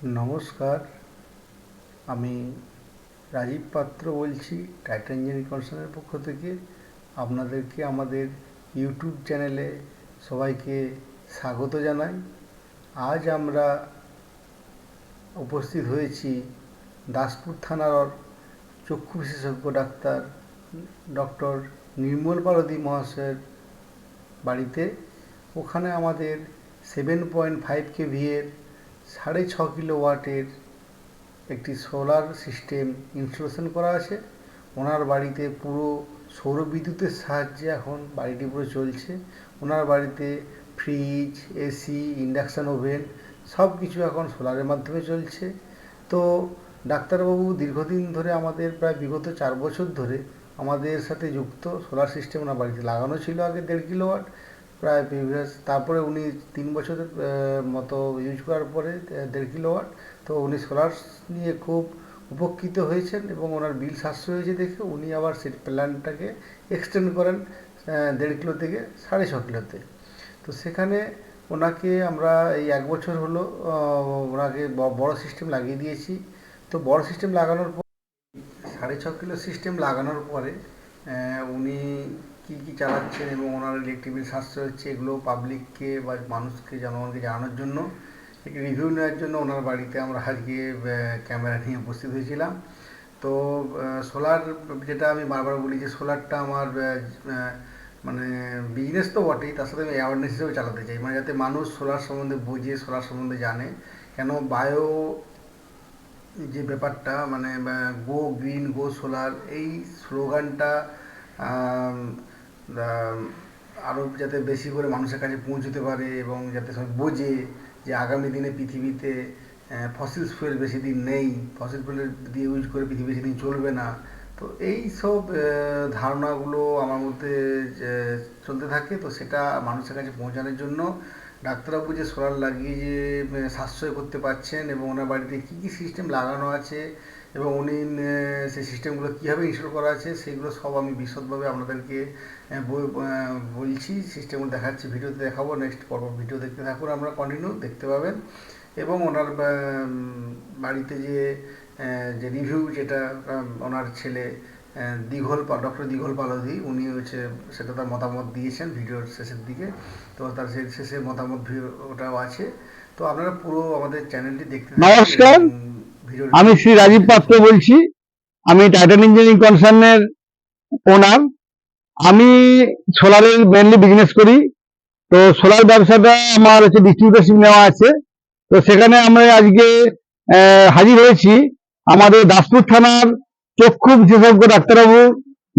নমস্কার, আমি রাজীব পাত্র বলছি টাটা ইঞ্জিনিয়ারিং কনসার্নের পক্ষ থেকে। আপনাদেরকে আমাদের ইউটিউব চ্যানেলে সবাইকে স্বাগত জানাই। আজ আমরা উপস্থিত হয়েছি দাসপুর থানার চক্ষু বিশেষজ্ঞ ডাক্তার ডক্টর নির্মল পারদী মহাশয়ের বাড়িতে। ওখানে আমাদের 7.5 কেভিএর 6.5 কিলোওয়াটের একটি সোলার সিস্টেম ইনস্টলেশন করা আছে। ওনার বাড়িতে পুরো সৌর বিদ্যুতের সাহায্যে এখন বাড়িটি পুরো চলছে। ওনার বাড়িতে ফ্রিজ, এসি, ইন্ডাকশান ওভেন সব কিছু এখন সোলারের মাধ্যমে চলছে। তো ডাক্তারবাবু দীর্ঘদিন ধরে আমাদের প্রায় বিগত 4 বছর ধরে আমাদের সাথে যুক্ত। সোলার সিস্টেম ওনার বাড়িতে লাগানো ছিল আগে 1.5 কিলোওয়াট, প্রায় প্রিভিয়াস, তারপরে উনি 3 বছরের মতো ইউজ করার পরে 1.5 কিলোওয়াট। তো উনি সোলার নিয়ে খুব উপকৃত হয়েছেন এবং ওনার বিল সাশ্রয় হয়েছে দেখে উনি আবার সেই প্ল্যানটাকে এক্সটেন্ড করেন 1.5 কিলো থেকে 6.5 কিলোতে। তো সেখানে ওনাকে আমরা এই 1 বছর হলো ওনাকে বড় সিস্টেম লাগিয়ে দিয়েছি। তো বড় সিস্টেম লাগানোর পর 6.5 কিলো সিস্টেম লাগানোর পরে উনি কী চালাচ্ছেন এবং ওনার ইলেকট্রিক বিল সাশ্রয় হচ্ছে এগুলো পাবলিককে বা মানুষকে, জনগণকে জানানোর জন্য, একটি রিভিউ নেওয়ার জন্য ওনার বাড়িতে আমরা আজকে ক্যামেরা নিয়ে উপস্থিত হয়েছিলাম। তো সোলার, যেটা আমি বারবার বলি যে সোলারটা আমার মানে বিজনেস তো বটেই, তার সাথে আমি অ্যাওয়ারনেস হিসেবে চালাতে চাই, মানে যাতে মানুষ সোলার সম্বন্ধে বোঝে, সোলার সম্বন্ধে জানে। কেন বায়ো যে ব্যাপারটা, মানে গো গ্রিন গো সোলার, এই স্লোগানটা আরও যাতে বেশি করে মানুষের কাছে পৌঁছতে পারে এবং যাতে সবাই বোঝে যে আগামী দিনে পৃথিবীতে ফসিল ফুয়েল বেশি দিন নেই, ফসিল ফুয়েল দিয়ে ইউজ করে পৃথিবী বেশি দিন চলবে না। তো এই সব ধারণাগুলো আমার মধ্যে চলতে থাকে। তো সেটা মানুষের কাছে পৌঁছানোর জন্য ডাক্তারবাবু যে সোলার লাগিয়ে যে সাশ্রয় করতে পারছেন এবং ওনার বাড়িতে কী কী সিস্টেম লাগানো আছে এবং উনি সেই সিস্টেমগুলো কীভাবে ইনস্টল করা আছে সেগুলো সব আমি বিশদভাবে আপনাদেরকে বলছি, সিস্টেমগুলো দেখাচ্ছি, ভিডিওতে দেখাবো। নেক্সট পর্ব ভিডিও দেখতে থাকুন, আমরা কন্টিনিউ দেখতে পাবেন। এবং ওনার বাড়িতে যে রিভিউ, যেটা ওনার ছেলে ডক্টর দীঘল পালদি, উনি হচ্ছে সেটা তার মতামত দিয়েছেন ভিডিওর শেষের দিকে। তো তার শেষে মতামত ওটাও আছে। তো আপনারা পুরো আমাদের চ্যানেলটি দেখতে থাকুন। নমস্কার, আমি শ্রী রাজীব পাত্র বলছি। আমি টাইটান ইঞ্জিনিয়ারিং কনসার্নের ওনার। আমি সোলারের মেনলি বিজনেস করি। তো সোলার ব্যবসাটা আমার হচ্ছে ডিস্ট্রিবিউটারশিপ নেওয়া আছে। তো সেখানে আমরা আজকে হাজির হয়েছি আমাদের দাসপুর থানার চক্ষু বিশেষজ্ঞ ডাক্তারবাবু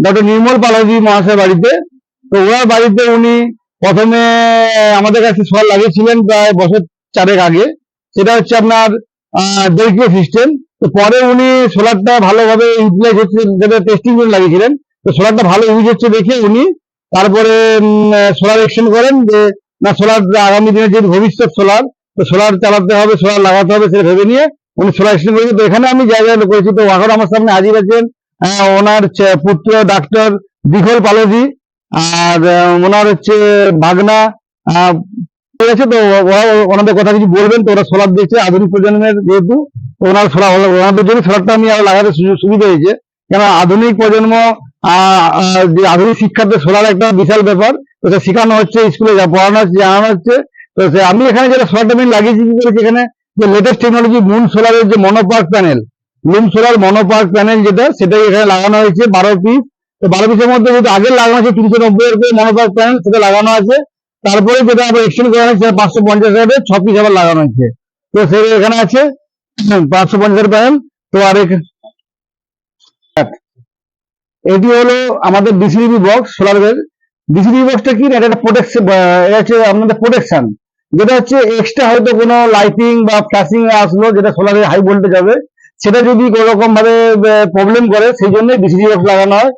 ডক্টর নির্মল পালদি মহাশয়ের বাড়িতে। তো ওনার বাড়িতে উনি প্রথমে আমাদের কাছে সোলার লাগিয়েছিলেন প্রায় বছর 4 আগে। সেটা হচ্ছে আপনার 1.5 কিলো সিস্টেম। তো পরে উনি সোলারটা ভালোভাবে ইউটিলাইজ হচ্ছে, যেটা টেস্টিং করে লাগিয়েছিলেন। তো সোলারটা ভালো ইউজ হচ্ছে দেখে উনি তারপরে সোলার এক্সটেন্ড করেন যে না, সোলার আগামী দিনে যে ভবিষ্যৎ সোলার, তো সোলার চালাতে হবে, সোলার লাগাতে হবে, সেটা ভেবে নিয়ে উনি সোলার এক্সটেন্ড করেছেন। তো এখানে আমি জায়গায় করেছি। তো এখন আমার সামনে হাজির আছেন ওনার পুত্র ডাক্তার দীঘল পালদি, আর ওনার হচ্ছে ভাগনা ঠিক আছে। তো ওরা ওনাদের কথা কিছু বলবেন। তো ওরা সোলার দিয়েছে আধুনিক প্রজন্মের, যেহেতু ওনার সোলার, ওনাদের জন্য সোলারটা আমি লাগাতে সুবিধা হয়েছে। কেন আধুনিক প্রজন্ম, যে আধুনিক শিক্ষার্থী, সোলার একটা বিশাল ব্যাপার। তো সেটা শেখানো হচ্ছে, স্কুলে পড়ানো হচ্ছে, জানানো হচ্ছে। তো আমি এখানে যেটা সোলারটা আমি লাগিয়েছি কি করেছি, এখানে যে লেটেস্ট টেকনোলজি মুন সোলারের যে মনোপার্ক প্যানেল, লুম সোলার মনোপার্ক প্যানেল, সেটাই এখানে লাগানো হয়েছে 12 পিস। তো 12 পিসের মধ্যে যেটা আগের লাগানো আছে 390 মনোপার্ক প্যানেল, সেটা লাগানো আছে। তারপরে যেটা আবার এক্সটেন্ড করা হয়েছে 550 6 পিস আবার লাগানো হয়েছে। তো সেটা এখানে আছে 550 প্যানেল। তো আর এটি হলো আমাদের ডিসিডিবি বক্স, সোলারের ডিসিডিবি বক্সটা কি, এটা একটা প্রোটেকশন, এটা হচ্ছে আপনাদের প্রোটেকশন, যেটা হচ্ছে এক্সট্রা হয়তো কোনো লাইটিং বা ফ্ল্যাশিং আসলো, যেটা সোলারে হাই ভোল্টেজ হবে, সেটা যদি কোনো রকম ভাবে প্রবলেম করে, সেই জন্য ডিসিডিবি বক্স লাগানো হয়।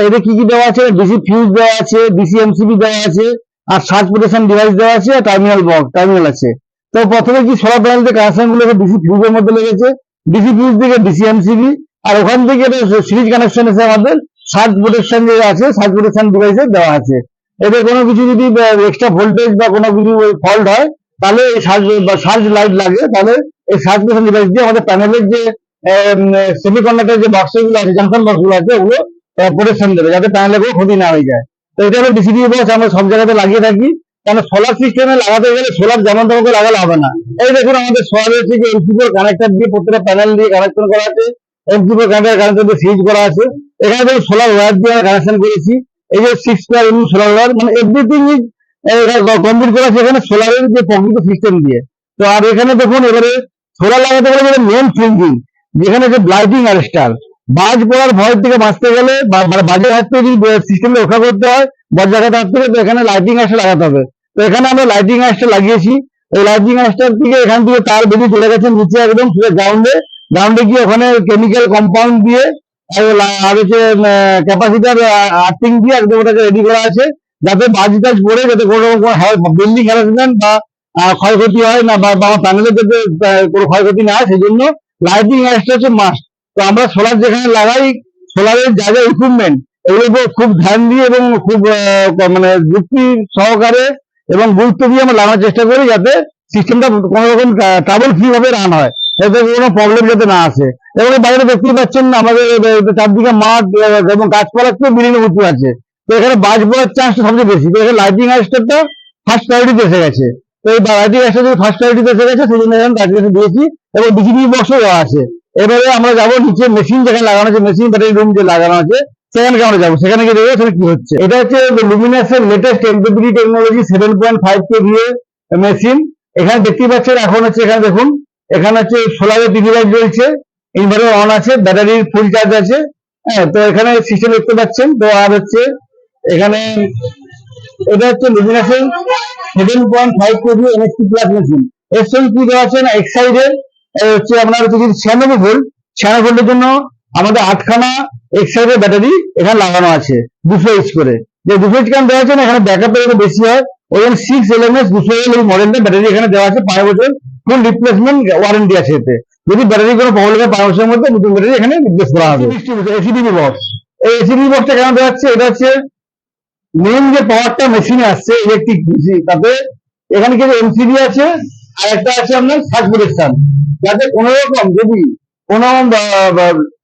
এতে কি কি দেওয়া আছে, ডিসি ফিউজ দেওয়া আছে, ডিসি এমসিবি দেওয়া আছে, আর সার্চ প্রোটেকশন ডিভাইস দেওয়া আছে, আর টার্মিনাল আছে। তো প্রথমে কি সোলার প্যানেল যে কানেকশন গুলো ডিসি ফিউজের মধ্যে লেগেছে, ডিসি ফিউজ থেকে ডিসি এমসিবি, আর ওখান থেকে সিরিজ কানেকশন এসে আমাদের সার্চ প্রোটেকশন যে আছে, সার্চ প্রোটেকশন ডিভাইসে দেওয়া আছে। এতে কোনো কিছু যদি এক্সট্রা ভোল্টেজ বা কোনো কিছু ফল্ট হয়, তাহলে সার্চ লাইট লাগে, তাহলে এই সার্কুলেশন ডিভাইস দিয়ে আমাদের প্যানেলের যে সেমিকন্ডাক্টর যে বাক্সগুলো আছে, জাংশন বক্সগুলো আছে, ওগুলো প্রোটেকশন দেবে যাতে প্যানেলে কোনো ক্ষতি না হয়ে যায়। তো এটা হলো ডিসিডিবি বক্স, আমরা সব জায়গাতে লাগিয়ে থাকি। কারণ সোলার সিস্টেমে লাগাতে গেলে সোলার যেমন তেমন করে লাগালে হবে না। এই দেখুন আমাদের সোলারের থেকে এমসিপির কানেক্টর দিয়ে প্রত্যেকটা প্যানেল দিয়ে কানেকশন করা আছে, এমসিপির কানেক্টর দিয়ে সুইচ করা আছে। এখানে দেখুন সোলার ওয়্যার দিয়ে আমরা কানেকশন করেছি। এই যে 6 সোলার ওয়্যার, মানে এভরিথিং ইজ কমপ্লিট করা আছে এখানে সোলারের যে প্রকৃত সিস্টেম দিয়ে। তো আর এখানে দেখুন এবারে সোলার লাগাতে গেলে যেটা মেন থিঙ্কিং, যেখানে যে লাইটিং অ্যারেস্টার, বাজ পড়ার ভয় থেকে বাঁচতে গেলে বা বাজের হাত থেকে যদি সিস্টেমকে রক্ষা করতে হয়, বজ্রাঘাত হাত থেকে, তো এখানে লাইটিং অ্যারেস্টার লাগাতে হবে। তো এখানে আমরা লাইটিং অ্যারেস্টার লাগিয়েছি। এই লাইটিং অ্যারেস্টার থেকে এখান থেকে তার বেরিয়ে চলে গেছে নিচে একদম গ্রাউন্ডে। গ্রাউন্ডে গিয়ে ওখানে কেমিক্যাল কম্পাউন্ড দিয়ে আর হচ্ছে ক্যাপাসিটার আর্থিং দিয়ে একদম ওটাকে রেডি করা আছে, যাতে বাজ টাজ পড়ে যাতে কোনো বিল্ডিং হ্যারাসমেন্ট বা ক্ষয়ক্ষতি হয় না, বা আমার প্যানেলের যাতে কোনো ক্ষয়ক্ষতি না হয়, সেই জন্য লাইটিং অ্যারেস্টার হচ্ছে মাস্ট। তো আমরা সোলার যেখানে লাগাই, সোলারের যা যা ইকুইপমেন্ট, এগুলোর উপর খুব ধ্যান দিয়ে এবং খুব মানে যুক্তি সহকারে এবং গুরুত্ব দিয়ে আমরা লাগানোর চেষ্টা করি, যাতে সিস্টেমটা কোনো রকম ট্রাবল ফ্রি ভাবে রান হয়, যাতে কোনো প্রবলেম যাতে না আসে। এবং বাইরে দেখতেই পাচ্ছেন আমাদের চারদিকে মাঠ এবং গাছপালার তো বিভিন্ন উঁচু আছে। তো এখানে বাজ পড়ার চান্সটা সবচেয়ে বেশি। তো এখানে লাইটিং অ্যারেস্টারটা ফার্স্ট প্রায়োরিটিতে এসে গেছে। তো এই লাইটিং অ্যারেস্টার যদি ফার্স্ট প্রায়োরিটিতে এসে গেছে, সেই জন্য এখানে লাইটিং দিয়েছি এবং ডিসিবি বক্সও দেওয়া আছে। এবারে আমরা যাবো নিচে মেশিন যেখানে লাগানো আছে, মেশিন ব্যাটারি রুম যে লাগানো আছে, সেখানে আমরা যাবো, সেখানে গিয়ে দেখবো সেখানে কি হচ্ছে। এটা হচ্ছে লুমিনাসের latest MPPT technology 7.5 KVA machine. এখানে দেখতেই পাচ্ছেন, এখন হচ্ছে এখানে দেখুন, এখানে হচ্ছে সোলারের টিভি লাইট রয়েছে, ইনভার্টার অন আছে, ব্যাটারির ফুল চার্জ আছে। হ্যাঁ, তো এখানে সিস্টেম দেখতে পাচ্ছেন। তো আর হচ্ছে এখানে এটা হচ্ছে লুমিনাসের 7.5 কেভি এনএসপি প্লাস মেশিন। এর সঙ্গে কি দেওয়া আছে না, এক্সাইডের হচ্ছে আপনার হচ্ছে 96 ভোল্ট, 96 ভোল্টের জন্য আমাদের 8খানা এক্সাইডের ব্যাটারি এখানে লাগানো আছে 200 এইচ করে। যে 200 এইচ কেন দেওয়া আছে না, এখানে ব্যাকআপের একটু বেশি হয়। ওই জন্য 6 LMS 200 এই মডেলটা ব্যাটারি এখানে দেওয়া আছে। 5 বছর ফুল রিপ্লেসমেন্ট ওয়ারেন্টি আছে এতে। যদি ব্যাটারি কোনো প্রবলেম হয় 5 বছরের মধ্যে নতুন ব্যাটারি এখানে রিপ্লেস করা হবে। এসিডিবি বক্স, এই এসিডিবি বক্সটা কেন দেওয়া হচ্ছে, এটা হচ্ছে মেন যে পাওয়ারটা মেশিনে আসছে ইলেকট্রিক, তাতে এখানে কিছু এমসিবি আছে, আর একটা আছে আপনার সার্জ প্রোটেকশন, যাতে কোনো রকম যদি কোনো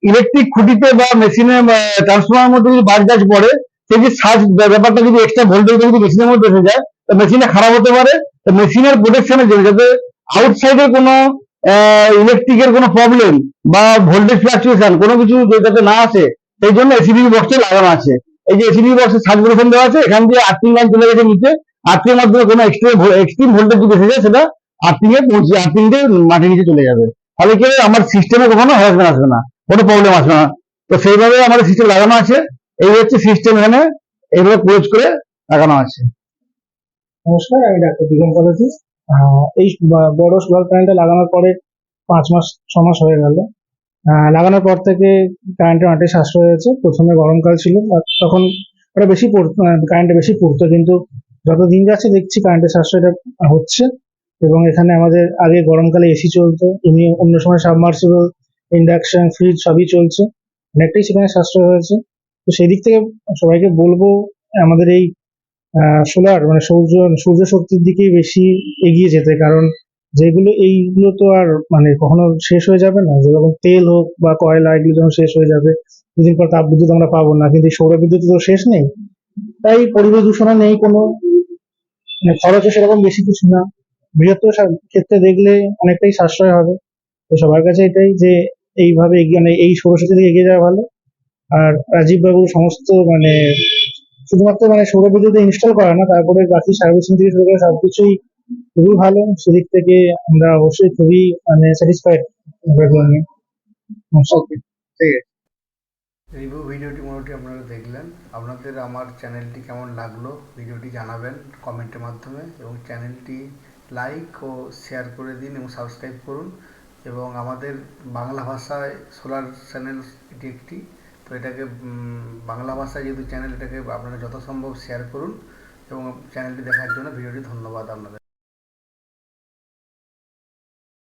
ইলেকট্রিক খুঁটিতে বা মেশিনে ট্রান্সফরমার মধ্যে যদি বাজ টাজ পড়ে, সেই যে সার্জ ব্যাপারটা যদি এক্সট্রা ভোল্টেজ যদি মেশিনের মধ্যে এসে যায়, তো মেশিনটা খারাপ হতে পারে। তো মেশিনের প্রোটেকশনের জন্য যাতে আউটসাইডের কোনো ইলেকট্রিকের কোনো প্রবলেম বা ভোল্টেজ ফ্লাকচুয়েশন কোনো কিছু যাতে না আসে, সেই জন্য এসিবি বক্সটা লাগানো আছে। এই যে এসিবি বক্সের সার্কুলেশন দেওয়া আছে, এখান দিয়ে আর্থিং লাইন চলে গেছে নিচে। আর্থিং এর মাধ্যমে কোনো এক্সট্রিম ভোল্টেজ যদি এসে যায়, সেটা আর্থিং এ পৌঁছে আর্থিং দিয়ে মাটির নিচে চলে যাবে। তাহলে কি আমার সিস্টেমে কখনো হ্যারাসমেন্ট আসবে না, কোনো প্রবলেম আসবে না। তো সেইভাবে আমাদের সিস্টেম লাগানো আছে। এই হচ্ছে সিস্টেম, এখানে এইভাবে ক্লোজ করে লাগানো আছে। নমস্কার, আমি ডাক্তার দিগন্ত বলছি। এই বড় সোলার প্যানেলটা লাগানোর পরে 5 মাস 6 মাস হয়ে গেল। লাগানোর পর থেকে কারেন্টের অনেকটাই সাশ্রয় হয়েছে। প্রথমে গরমকাল ছিল, তখন ওটা বেশি কারেন্টে বেশি পড়তো, কিন্তু যত দিন যাচ্ছে দেখছি কারেন্টের সাশ্রয়টা হচ্ছে। এবং এখানে আমাদের আগে গরমকালে এসি চলতো, এমনি অন্য সময় সাবমার্সিবল, ইন্ডাকশন, ফ্রিজ সবই চলছে, অনেকটাই সেখানে সাশ্রয় হয়েছে। তো সেই দিক থেকে সবাইকে বলবো আমাদের এই সোলার মানে সূর্য শক্তির দিকেই বেশি এগিয়ে যেতে। কারণ যেগুলো এইগুলো তো আর মানে কখনো শেষ হয়ে যাবে না, যেরকম তেল হোক বা কয়লা, এগুলো যখন শেষ হয়ে যাবে দুদিন পর তাপ বিদ্যুৎ আমরা পাবো না, কিন্তু এই সৌর বিদ্যুৎ তো শেষ নেই। তাই পরিবেশ দূষণও নেই কোনো, মানে খরচও সেরকম বেশি কিছু না, বৃহত্তর ক্ষেত্রে দেখলে অনেকটাই সাশ্রয় হবে। তো সবার কাছে এটাই যে এইভাবে এগিয়ে মানে এই সৌরশক্তি থেকে এগিয়ে যাওয়া ভালো। আর রাজীব বাবু সমস্ত মানে শুধুমাত্র মানে সৌর বিদ্যুৎ ইনস্টল করা না, তারপরে বাকি সার্ভিসিং থেকে শুরু করে সবকিছুই খুবই ভালো। সেদিক থেকে আমরা অবশ্যই খুবই মানে স্যাটিসফাইড ব্যাপারগুলো নিয়ে। ওকে, ঠিক আছে। রিভিউ ভিডিওটি মোটামুটি আপনারা দেখলেন। আপনাদের আমার চ্যানেলটি কেমন লাগলো ভিডিওটি জানাবেন কমেন্টের মাধ্যমে, এবং চ্যানেলটি লাইক ও শেয়ার করে দিন এবং সাবস্ক্রাইব করুন। এবং আমাদের বাংলা ভাষায় সোলার চ্যানেল এটি একটি, তো এটাকে বাংলা ভাষায় যেহেতু চ্যানেল, এটাকে আপনারা যথাসম্ভব শেয়ার করুন। এবং চ্যানেলটি দেখার জন্য ভিডিওটি ধন্যবাদ আপনাদের।